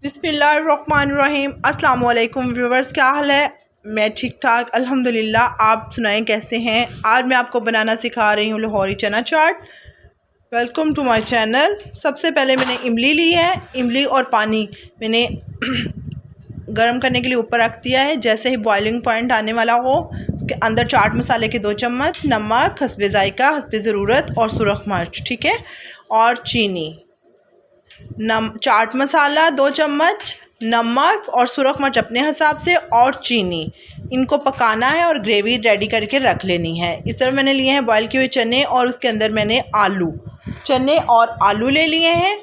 बिस्मिल्लाहिर्रहमानिर्रहीम। अस्सलाम वालेकुम व्यूवर्स, क्या हाल है? मैं ठीक ठाक अल्हम्दुलिल्लाह। आप सुनाएं कैसे हैं? आज मैं आपको बनाना सिखा रही हूँ लाहौरी चना चाट। Welcome to my channel. सबसे पहले मैंने इमली ली है। इमली और पानी मैंने गर्म करने के लिए ऊपर रख दिया है। जैसे ही बॉइलिंग पॉइंट आने वाला हो उसके अंदर चाट मसाले के 2 चम्मच, नमक हस्बे ज़ायका हस्बे ज़रूरत और सुरख मिर्च, ठीक है, और चीनी, चाट मसाला 2 चम्मच, नमक और सुरख मिर्च अपने हिसाब से, और चीनी। इनको पकाना है और ग्रेवी रेडी करके रख लेनी है। इस तरह मैंने लिए हैं बॉयल किए हुए चने और उसके अंदर मैंने चने और आलू ले लिए हैं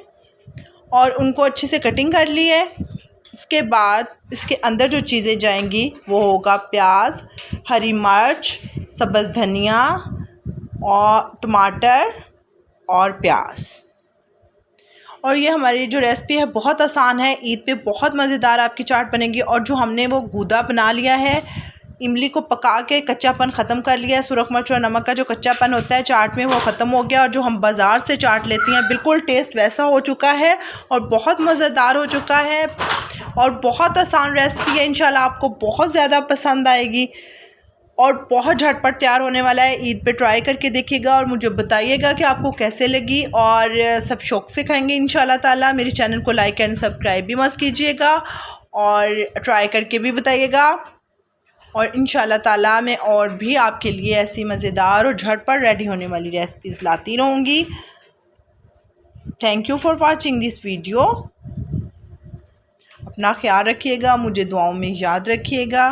और उनको अच्छे से कटिंग कर ली है। इसके बाद इसके अंदर जो चीज़ें जाएंगी वो होगा प्याज, हरी मिर्च, सब्ज़ धनिया और टमाटर और प्याज। और ये हमारी जो रेसिपी है बहुत आसान है। ईद पे बहुत मज़ेदार आपकी चाट बनेगी। और जो हमने वो गूदा बना लिया है, इमली को पका के कच्चापन ख़त्म कर लिया है, सुरख मिर्च और नमक का जो कच्चापन होता है चाट में वो ख़त्म हो गया। और जो हम बाज़ार से चाट लेते हैं बिल्कुल टेस्ट वैसा हो चुका है और बहुत मज़ेदार हो चुका है और बहुत आसान रेसिपी है। इंशाल्लाह आपको बहुत ज़्यादा पसंद आएगी और बहुत झटपट तैयार होने वाला है। ईद पे ट्राई करके देखिएगा और मुझे बताइएगा कि आपको कैसे लगी। और सब शौक़ से खाएंगे इंशाल्लाह ताला। मेरे चैनल को लाइक एंड सब्सक्राइब भी मत कीजिएगा और ट्राई करके भी बताइएगा। और इंशाल्लाह ताला मैं और भी आपके लिए ऐसी मज़ेदार और झटपट रेडी होने वाली रेसिपीज़ लाती रहूँगी। Thank you for watching this video. अपना ख्याल रखिएगा, मुझे दुआओं में याद रखिएगा।